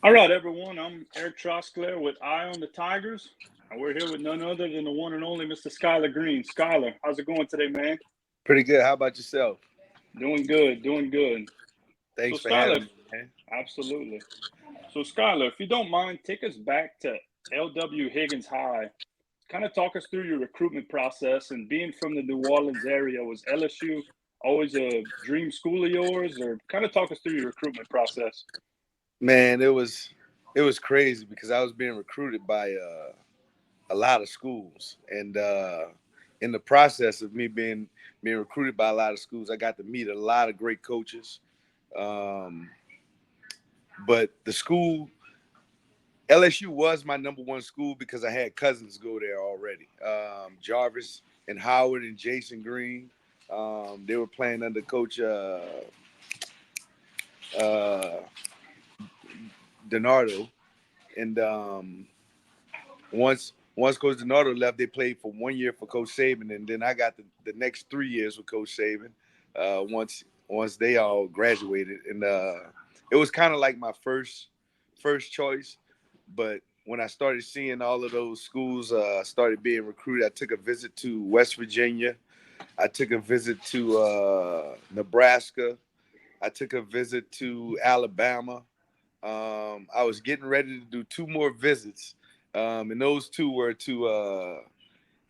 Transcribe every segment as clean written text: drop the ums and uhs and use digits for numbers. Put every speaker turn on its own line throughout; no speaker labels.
All right, everyone. I'm Erik with Eye on the Tigers, and we're here with none other than the one and only Mr. Skyler Green. Skyler, how's it going today, man?
Pretty good. How about yourself?
Doing good, doing good. So,
Thanks for
Skyler,
having me, man.
absolutely. So, Skyler, if you don't mind, take us back to L.W. Higgins High. Kind of talk us through your recruitment process. And being from the New Orleans area, was LSU always a dream school of yours, or kind of talk us through your recruitment process?
Man, it was crazy because I was being recruited by a lot of schools, and in the process of me being recruited by a lot of schools, I got to meet a lot of great coaches. Um, but the school LSU was my number one school because I had cousins go there already. Jarvis and Howard and Jason Green. They were playing under Coach uh, Donardo, and once Coach Donardo left, they played for 1 year for Coach Saban, and then I got the next 3 years with Coach Saban. Once they all graduated, and it was kind of like my first choice. But when I started seeing all of those schools started being recruited, I took a visit to West Virginia. I took a visit to Nebraska. I took a visit to Alabama. I was getting ready to do two more visits, and those two were to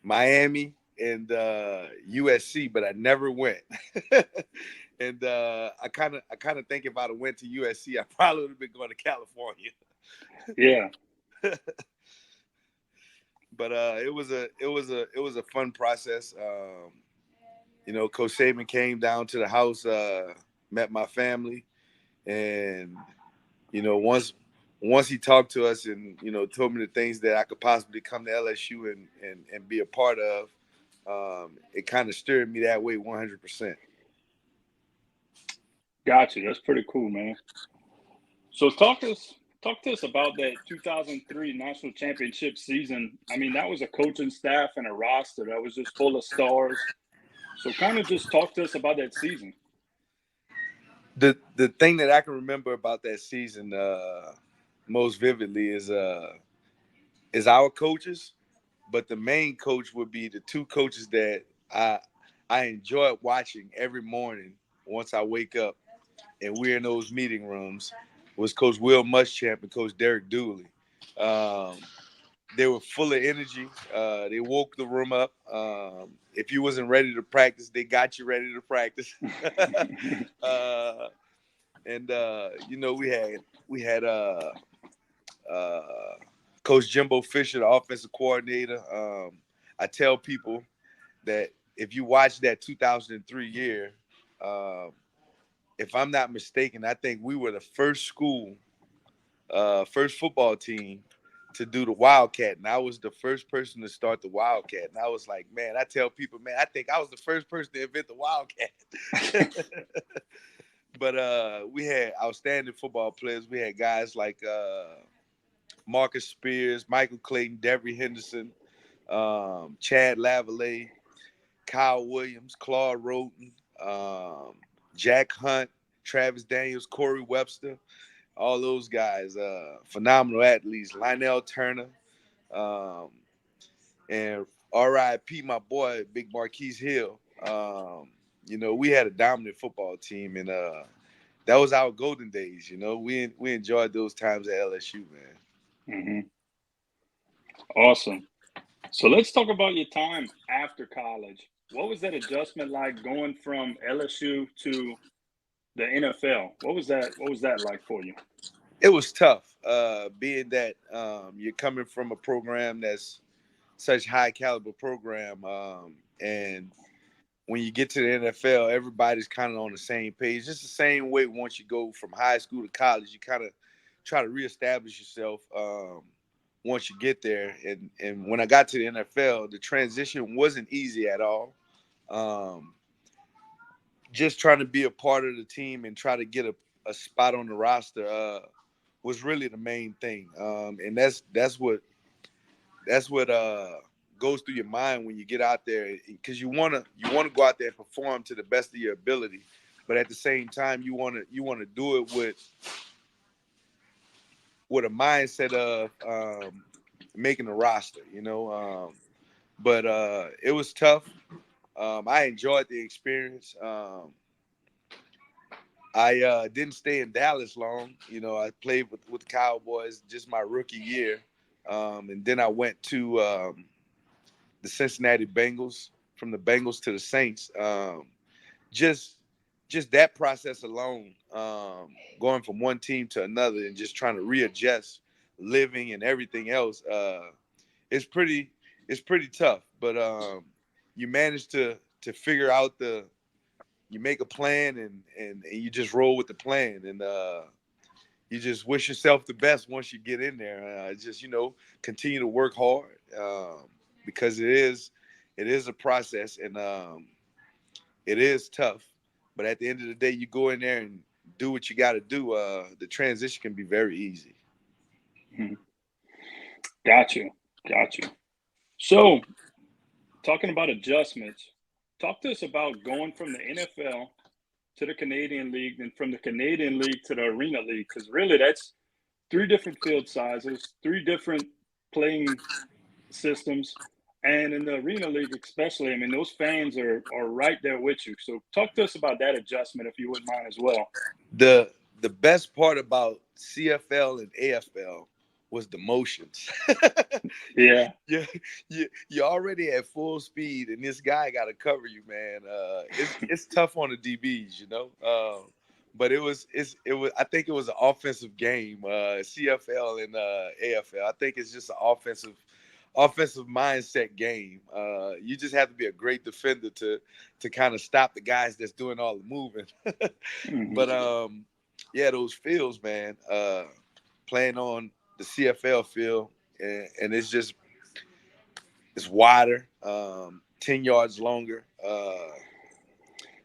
Miami and USC, but I never went. And I kind of think if I'd have went to USC, I probably would have been going to California.
Yeah,
But it was a fun process. Coach Saban came down to the house, met my family, and once he talked to us and told me the things that I could possibly come to LSU and be a part of, it kind of steered me that way 100%.
got you. That's pretty cool, man. So talk to us about that 2003 national championship season. I mean, that was a coaching staff and a roster that was just full of stars. So kind of just talk to us about that season.
The thing that I can remember about that season most vividly is our coaches, but the main coach would be the two coaches that I I enjoy watching every morning once I wake up and we're in those meeting rooms was Coach Will Muschamp and Coach Derek Dooley. Um, they were full of energy. They woke the room up. If you wasn't ready to practice, they got you ready to practice. uh, and we had uh, Coach Jimbo Fisher, the offensive coordinator. I tell people that if you watch that 2003 year, um, if I'm not mistaken, I think we were the first school, first football team to do the Wildcat, and I was the first person to start the Wildcat. And I was like, man, I tell people, man, I think I was the first person to invent the Wildcat. But we had outstanding football players. We had guys like Marcus Spears, Michael Clayton, Devery Henderson, Chad Lavallee, Kyle Williams, Claude Roten, um, Jack Hunt, Travis Daniels, Corey Webster, all those guys, phenomenal athletes. Lionel Turner, um, and R.I.P. my boy, Big Marquise Hill. We had a dominant football team, and that was our golden days. We enjoyed those times at LSU, man.
Hmm. Awesome. So let's talk about your time after college. What was that adjustment like going from LSU to the NFL? What was that like for you?
It was tough, being that you're coming from a program that's such high caliber program, and when you get to the NFL, everybody's kind of on the same page. Just the same way once you go from high school to college, you kind of try to reestablish yourself once you get there. And when I got to the NFL, the transition wasn't easy at all. Um, just trying to be a part of the team and try to get a spot on the roster was really the main thing. And that's what goes through your mind when you get out there, because you wanna go out there and perform to the best of your ability, but at the same time you wanna do it with with a mindset of making a roster, but it was tough. I enjoyed the experience. I didn't stay in Dallas long. I played with the Cowboys just my rookie year. And then I went to the Cincinnati Bengals, from the Bengals to the Saints. Just just that process alone, going from one team to another and just trying to readjust living and everything else, it's pretty it's pretty tough. But you manage to figure out you make a plan, and you just roll with the plan, and you just wish yourself the best once you get in there. Just continue to work hard, because it is a process, and it is tough. But at the end of the day, you go in there and do what you got to do. The transition can be very easy.
Mhm. Got you. Got you. So, talking about adjustments, talk to us about going from the NFL to the Canadian League, and from the Canadian League to the Arena League, because really that's three different field sizes, three different playing systems. And in the Arena League, especially, I mean, those fans are right there with you. So, talk to us about that adjustment, if you wouldn't mind, as well.
The best part about CFL and AFL was the motions.
Yeah.
You're already at full speed, and this guy got to cover you, man. It's tough on the DBs. But it was. I think it was an offensive game, CFL and AFL. I think it's just an offensive mindset game. You just have to be a great defender to kind of stop the guys that's doing all the moving.
Hmm.
But yeah, those fields, man. Playing on the CFL field, and it's wider, 10 yards longer.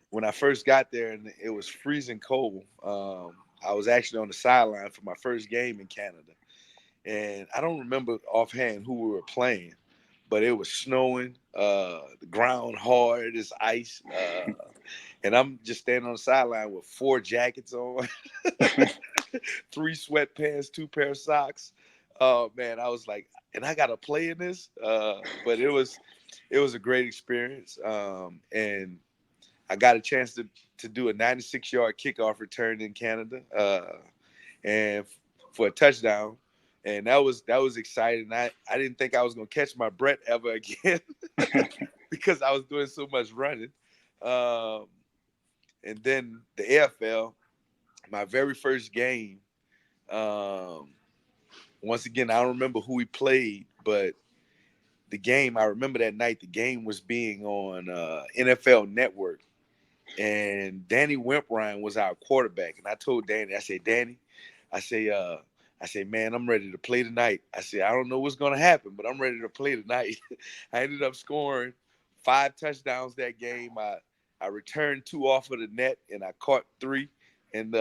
When I first got there, and it was freezing cold, I was actually on the sideline for my first game in Canada, and I don't remember offhand who we were playing, but it was snowing, the ground hard as ice, and I'm just standing on the sideline with 4 jackets on, 3 sweatpants, 2 pair of socks. Oh man, I was like, and I got to play in this, but it was a great experience, and I got a chance to do a 96-yard kickoff return in Canada, and for a touchdown. And that was exciting. I didn't think I was gonna catch my breath ever again because I was doing so much running. Um, and then the AFL, my very first game. Um, Once again, I don't remember who we played, but the game, I remember that night the game was being on NFL Network, and Danny Wimprine was our quarterback. And I told Danny, I said, Danny, I say, man, I'm ready to play tonight. I said, I don't know what's gonna happen, but I'm ready to play tonight. I ended up scoring 5 touchdowns that game. I returned 2 off of the net, and I caught 3. And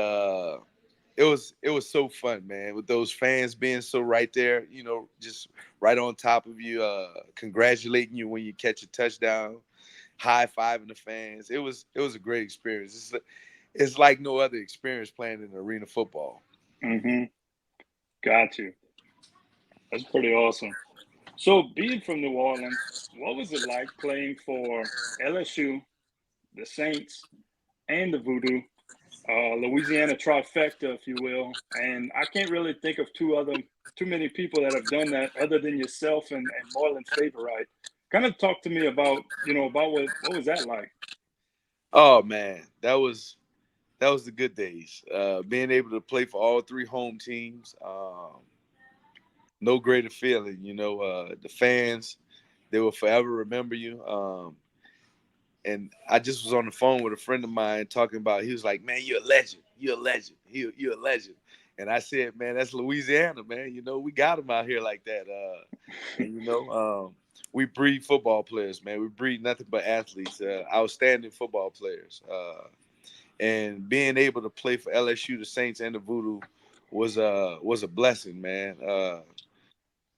it was so fun, man, with those fans being so right there, just right on top of you, congratulating you when you catch a touchdown, high fiving the fans. It was a great experience. It's like no other experience playing in arena football.
Hmm. Got you. That's pretty awesome. So, being from New Orleans, what was it like playing for LSU, the Saints, and the Voodoo, Louisiana trifecta, if you will? And I can't really think of too many people that have done that other than yourself and Marlon Favorite. Kind of talk to me about about what was that like?
Oh man, that was the good days. Being able to play for all 3 home teams, no greater feeling. The fans, they will forever remember you. And I just was on the phone with a friend of mine talking about. He was like, "Man, you're a legend. You're a legend. You're a legend." And I said, "Man, that's Louisiana, man. We got them out here like that." And we breed football players, man. We breed nothing but athletes, outstanding football players. And being able to play for LSU, the Saints, and the Voodoo was a blessing, man.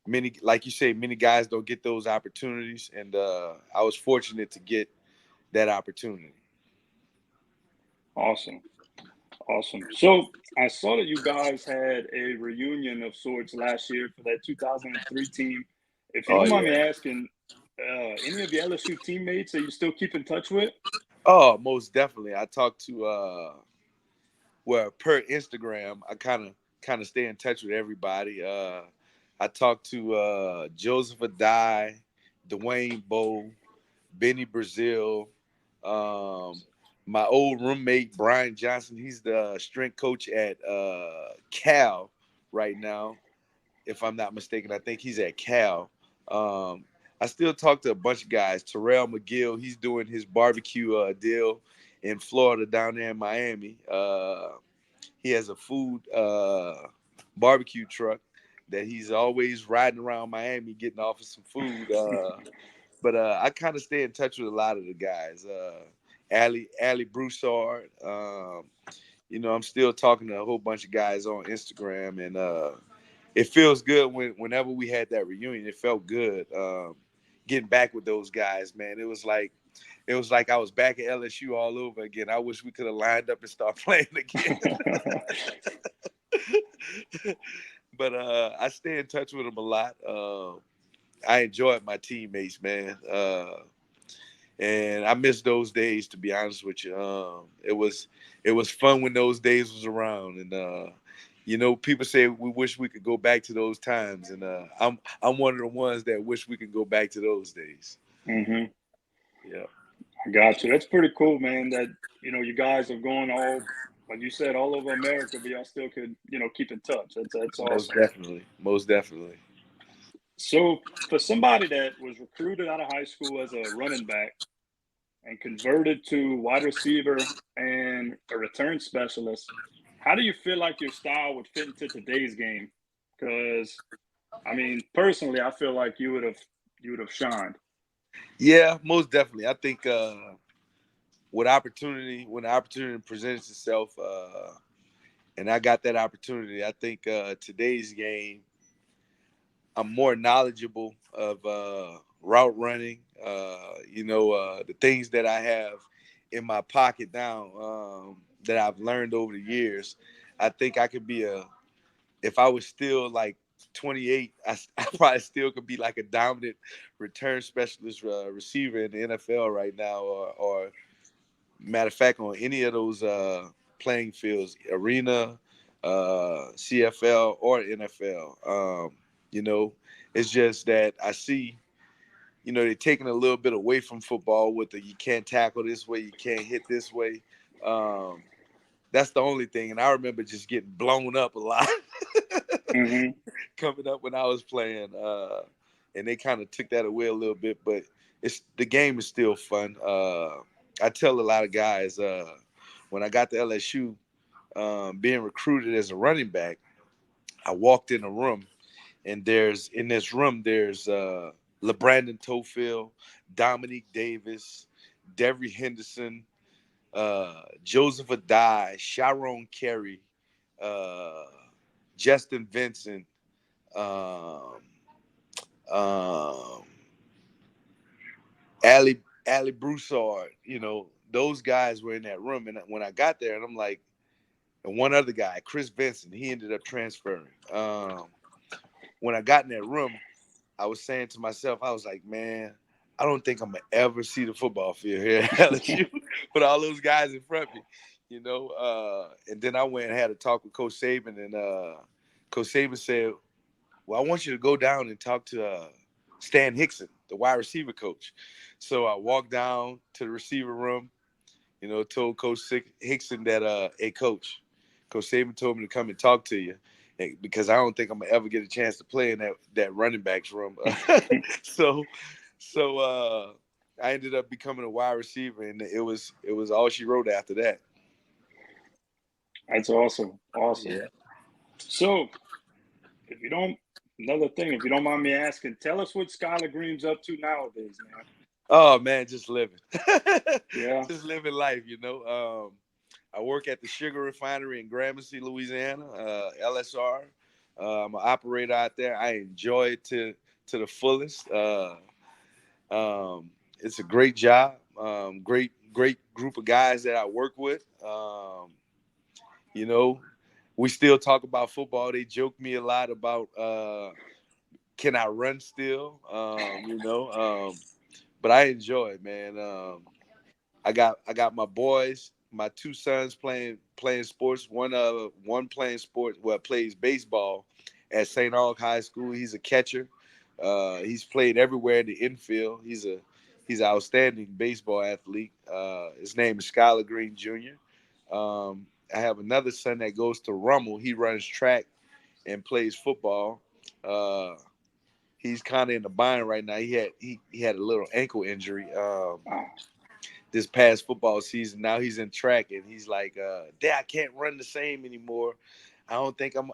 Many, like you say, many guys don't get those opportunities, and I was fortunate to get that opportunity.
Awesome. Awesome. So I saw that you guys had a reunion of sorts last year for that 2003 team. If you
Oh
don't mind me
yeah.
asking, any of your LSU teammates that you still keep in touch with?
Oh, most definitely. I talked to well, per Instagram, I kind of stay in touch with everybody. I talked to Joseph Adai, Dwayne Bowe, Benny Brazil, um, my old roommate Brian Johnson. He's the strength coach at Cal right now, if I'm not mistaken. I think he's at Cal. Um, I still talk to a bunch of guys. Terrell McGill, he's doing his barbecue deal in Florida down there in Miami. He has a food barbecue truck that he's always riding around Miami getting off of some food. But I kind of stay in touch with a lot of the guys. Ali Broussard. I'm still talking to a whole bunch of guys on Instagram, and it feels good whenever we had that reunion. It felt good getting back with those guys, man. It was like I was back at LSU all over again. I wish we could have lined up and started playing again. But I stay in touch with them a lot. I enjoyed my teammates, man. And I miss those days, to be honest with you. It was fun when those days was around, and people say we wish we could go back to those times, and I'm one of the ones that wish we could go back to those days.
Hmm.
Yeah,
I got you. That's pretty cool, man. That you guys have gone all, like you said, all over America, but y'all still could keep in touch. That's
most
awesome.
definitely, most definitely.
So for somebody that was recruited out of high school as a running back and converted to wide receiver and a return specialist, how do you feel like your style would fit into today's game? Because I mean, personally, I feel like you would have shined.
Yeah, most definitely. I think when the opportunity presents itself, and I got that opportunity, I think today's game, I'm more knowledgeable of route running. The things that I have in my pocket now that I've learned over the years. I think I could be if I was still like 28, I probably still could be like a dominant return specialist receiver in the NFL right now, or matter of fact, on any of those playing fields, arena, CFL, or NFL. You know, it's just that I see, they're taking a little bit away from football with the you can't tackle this way, you can't hit this way. Um, that's the only thing. And I remember just getting blown up a lot
Hmm.
coming up when I was playing. And they kind of took that away a little bit, but the game is still fun. I tell a lot of guys when I got to LSU, being recruited as a running back, I walked in a room, and in this room there's LeBrandon Tofield, Dominique Davis, Devery Henderson, Joseph Adai, Sharon Carey, uh, Justin Vincent, um, um, Ali Broussard. Those guys were in that room, and when I got there, and I'm like, and one other guy, Chris Vincent, he ended up transferring. When I got in that room, I was saying to myself, I was like, man, I don't think I'm gonna ever see the football field here at LSU with all those guys in front of me, And then I went and had a talk with Coach Saban, and Coach Saban said, "Well, I want you to go down and talk to Stan Hickson, the wide receiver coach." So I walked down to the receiver room, told Coach Hickson that, "Hey, Coach Saban told me to come and talk to you." Because I don't think I'm gonna ever get a chance to play in that running backs room. so I ended up becoming a wide receiver, and it was all she wrote after that.
That's awesome. Awesome.
Yeah.
So if you don't, another thing, if you don't mind me asking, tell us what Skyler Green's up to nowadays, man.
Oh man, just living,
Yeah.
just living life. I work at the sugar refinery in Gramercy, Louisiana, LSR. I'm an operator out there. I enjoy it to the fullest. It's a great job. Great group of guys that I work with. You know, we still talk about football. They joke me a lot about can I run still? But I enjoy it, man. I got my boys, my two sons playing sports. One playing sports, well, plays baseball at St. Aug High School. He's a catcher. He's played everywhere in the infield. He's an outstanding baseball athlete. His name is Skyler Green Jr. I have another son that goes to Rummel. He runs track and plays football. Uh, he's kind of in the bind right now. He had a little ankle injury. This past football season. Now he's in track and he's like, Dad, I can't run the same anymore. I don't think I'm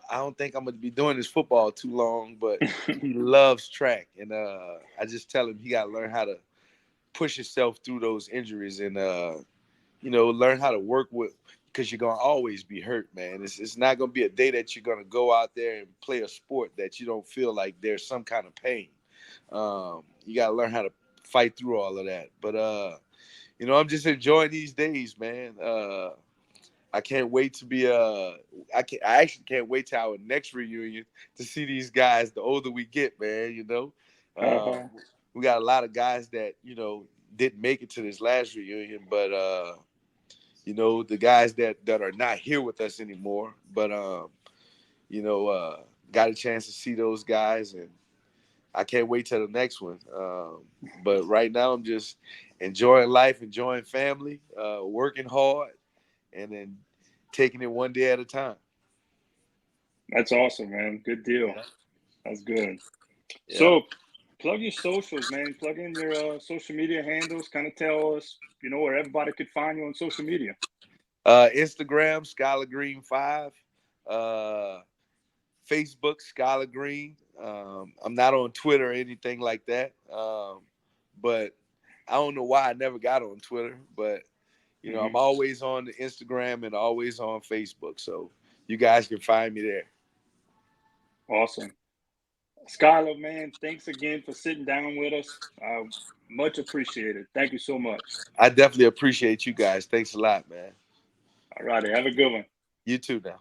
gonna be doing this football too long, but he loves track. And I just tell him he gotta learn how to push himself through those injuries and learn how to work with because you're gonna always be hurt, man. It's not gonna be a day that you're gonna go out there and play a sport that you don't feel like there's some kind of pain. You gotta learn how to fight through all of that. But I'm just enjoying these days, man. I can't wait to be I actually can't wait to our next reunion to see these guys the older we get, man, Um,
Uh-huh.
we got a lot of guys that, didn't make it to this last reunion, but the guys that are not here with us anymore, but you know, got a chance to see those guys and I can't wait till the next one. But right now, I'm just enjoying life, enjoying family, working hard, and then taking it one day at a time.
That's awesome, man. Good deal.
Yeah.
That's good.
Yeah.
So, plug your socials, man. Plug in your social media handles. Kind of tell us, where everybody could find you on social media.
Instagram, Skyler Green 5. Uh, Facebook, Skyler Green. I'm not on Twitter or anything like that. But I don't know why I never got on Twitter, but I'm
Hmm.
always on the Instagram and always on Facebook. So you guys can find me there.
Awesome. Skylar, man, thanks again for sitting down with us. Much appreciated. Thank you so much.
I definitely appreciate you guys. Thanks a lot, man.
All righty. Have a good one.
You too now.